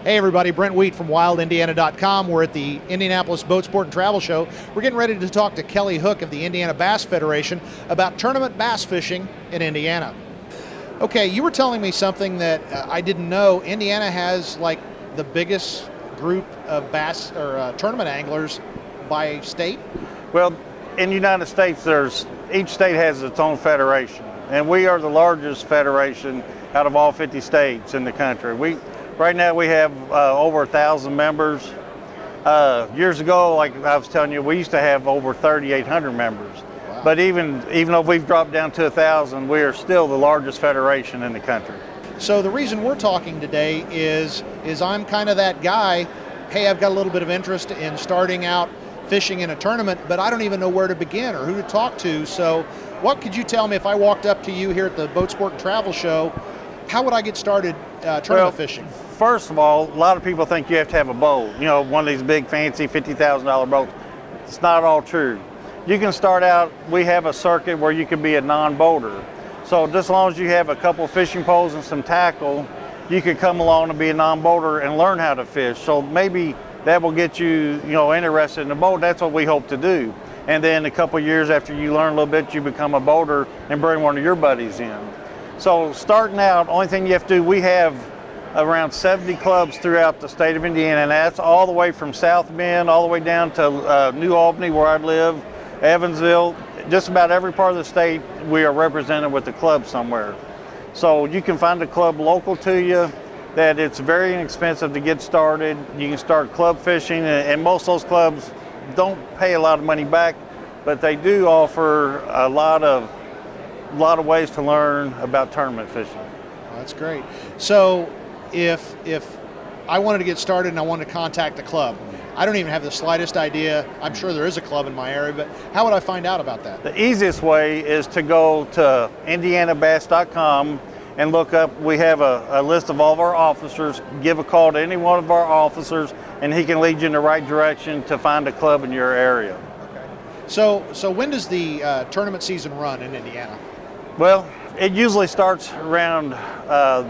Hey everybody, Brent Wheat from WildIndiana.com. We're at the Indianapolis Boat Sport and Travel Show. We're getting ready to talk to Kelly Hook of the Indiana Bass Federation about tournament bass fishing in Indiana. Okay, you were telling me something that I didn't know. Indiana has like the biggest group of bass or tournament anglers by state? Well, in the United States, each state has its own federation, and we are the largest federation out of all 50 states in the country. Right now we have over 1,000 members. Years ago, like I was telling you, we used to have over 3,800 members. Wow. But even though we've dropped down to 1,000, we are still the largest federation in the country. So the reason we're talking today is I'm kind of that guy, hey, I've got a little bit of interest in starting out fishing in a tournament, but I don't even know where to begin or who to talk to. So what could you tell me if I walked up to you here at the Boat Sport and Travel Show? How would I get started tournament fishing? First of all, a lot of people think you have to have a boat, one of these big fancy $50,000 boats. It's not all true. You can start out, we have a circuit where you can be a non-boater. So just as long as you have a couple fishing poles and some tackle, you can come along and be a non-boater and learn how to fish. So maybe that will get you, interested in the boat. That's what we hope to do. And then a couple years after you learn a little bit, you become a boater and bring one of your buddies in. So starting out, only thing you have to do, we have around 70 clubs throughout the state of Indiana, and that's all the way from South Bend all the way down to New Albany, where I live, Evansville. Just about every part of the state we are represented with a club somewhere. So you can find a club local to you that it's very inexpensive to get started. You can start club fishing, and most of those clubs don't pay a lot of money back, but they do offer a lot of ways to learn about tournament fishing. Oh, that's great. So if I wanted to get started and I wanted to contact the club, I don't even have the slightest idea. I'm sure there is a club in my area, but how would I find out about that? The easiest way is to go to indianabass.com and look up, we have a list of all of our officers. Give a call to any one of our officers and he can lead you in the right direction to find a club in your area. Okay. So when does the tournament season run in Indiana? Well, it usually starts around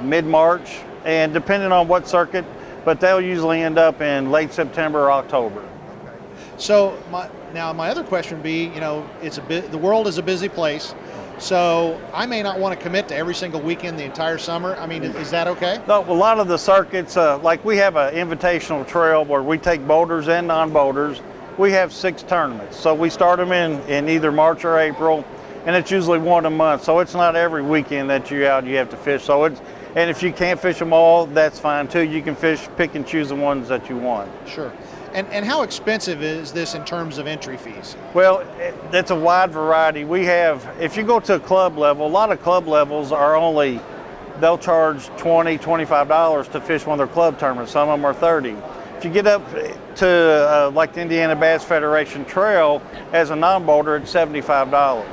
mid-March, and depending on what circuit, but they'll usually end up in late September or October. Okay. So my other question would be, the world is a busy place, so I may not want to commit to every single weekend the entire summer. I mean, is that okay? No, a lot of the circuits, like we have an invitational trail where we take boaters and non-boaters. We have 6 tournaments, so we start them in either March or April. And it's usually one a month, so it's not every weekend that you're out you have to fish. And if you can't fish them all, that's fine too. You can pick and choose the ones that you want. Sure. And how expensive is this in terms of entry fees? Well, it's a wide variety. We have, if you go to a club level, a lot of club levels they'll charge $20, $25 to fish one of their club tournaments. Some of them are $30. If you get up to like the Indiana Bass Federation Trail as a non-boater, it's $75.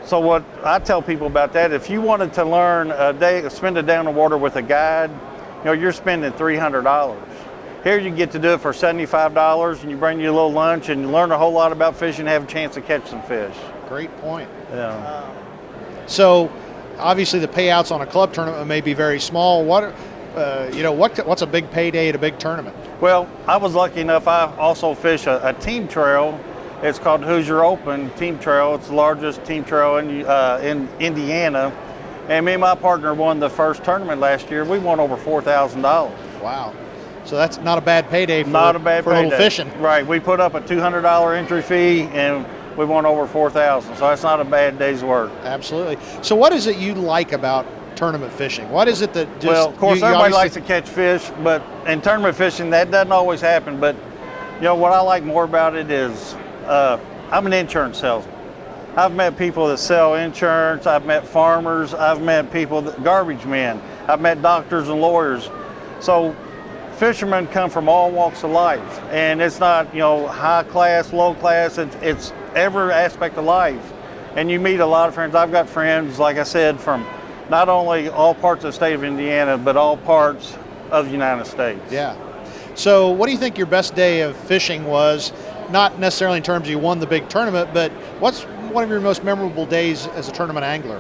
So what I tell people about that, if you wanted to learn spend a day on the water with a guide, you're spending $300. Here you get to do it for $75 and you bring you a little lunch and you learn a whole lot about fishing and have a chance to catch some fish. Great point. Yeah. So obviously the payouts on a club tournament may be very small. What's a big payday at a big tournament? Well, I was lucky enough, I also fish a team trail. It's called Hoosier Open Team Trail. It's the largest team trail in Indiana. And me and my partner won the first tournament last year. We won over $4,000. Wow. So that's not a bad payday for a little fishing. Right. We put up a $200 entry fee and we won over $4,000. So that's not a bad day's work. Absolutely. So what is it you like about tournament fishing? What is it that just... Well, of course, everybody likes to catch fish, but in tournament fishing, that doesn't always happen. But, what I like more about it is... I'm an insurance salesman. I've met people that sell insurance. I've met farmers. I've met garbage men. I've met doctors and lawyers. So fishermen come from all walks of life. And it's not, high class, low class. It's every aspect of life. And you meet a lot of friends. I've got friends, like I said, from not only all parts of the state of Indiana, but all parts of the United States. Yeah. So what do you think your best day of fishing was? Not necessarily in terms of you won the big tournament, but what's one of your most memorable days as a tournament angler?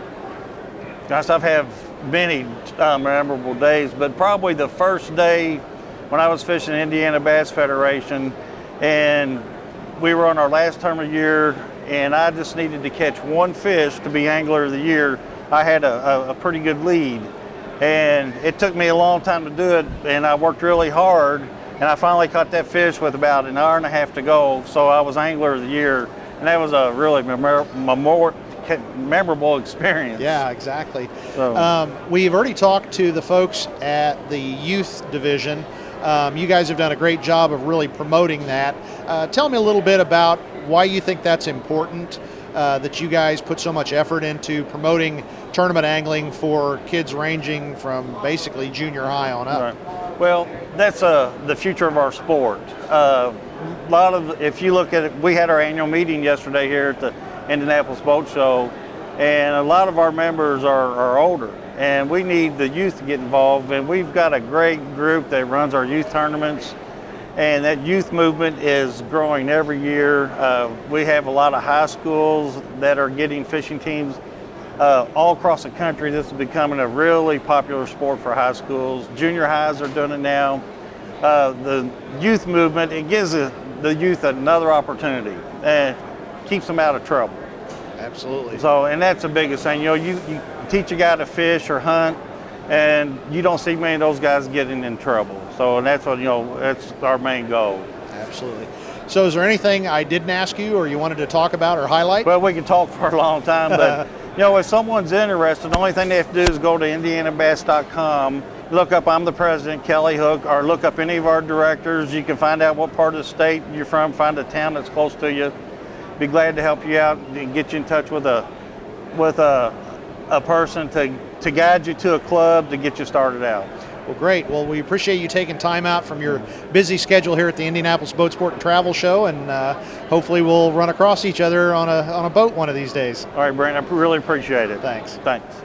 Gosh, I've had many memorable days, but probably the first day when I was fishing Indiana Bass Federation, and we were on our last term of year, and I just needed to catch one fish to be Angler of the Year. I had a pretty good lead, and it took me a long time to do it, and I worked really hard, and I finally caught that fish with about an hour and a half to go, so I was Angler of the Year, and that was a really memorable experience. Yeah, exactly. So. We've already talked to the folks at the youth division. You guys have done a great job of really promoting that. Tell me a little bit about why you think that's important, that you guys put so much effort into promoting tournament angling for kids ranging from basically junior high on up. Right. Well, that's the future of our sport. If you look at it, we had our annual meeting yesterday here at the Indianapolis Boat Show, and a lot of our members are older, and we need the youth to get involved, and we've got a great group that runs our youth tournaments, and that youth movement is growing every year. We have a lot of high schools that are getting fishing teams all across the country. This is becoming a really popular sport for high schools. Junior highs are doing it now. The youth movement, it gives the youth another opportunity and keeps them out of trouble. Absolutely. So, and that's the biggest thing. You know, you teach a guy to fish or hunt, and you don't see many of those guys getting in trouble. So, and that's what, that's our main goal. Absolutely. So is there anything I didn't ask you or you wanted to talk about or highlight? Well, we can talk for a long time, but if someone's interested, the only thing they have to do is go to indianabass.com, look up I'm the president, Kelly Hook, or look up any of our directors. You can find out what part of the state you're from, find a town that's close to you. Be glad to help you out and get you in touch with a person to guide you to a club to get you started out. Well, great. Well, we appreciate you taking time out from your busy schedule here at the Indianapolis Boat Sport and Travel Show, and hopefully we'll run across each other on a boat one of these days. All right, Brent, I really appreciate it. Thanks. Thanks.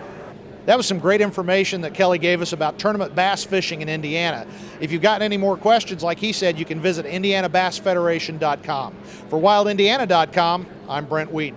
That was some great information that Kelly gave us about tournament bass fishing in Indiana. If you've got any more questions, like he said, you can visit IndianaBassFederation.com. For WildIndiana.com, I'm Brent Weeden.